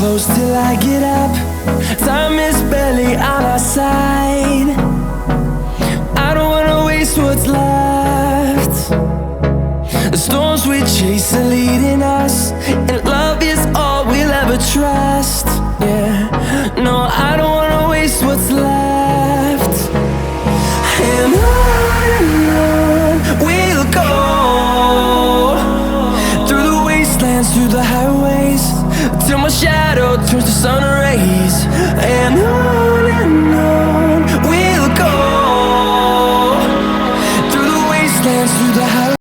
close till I get up. Time is barely on our side. I don't wanna waste what's left. The storms we chase are leading us, and love is all we'll ever trust. Yeah, no, I don't wanna waste what's left. And on we'll go, through the wastelands, through the highways, till my shadow turns to sun rays. And on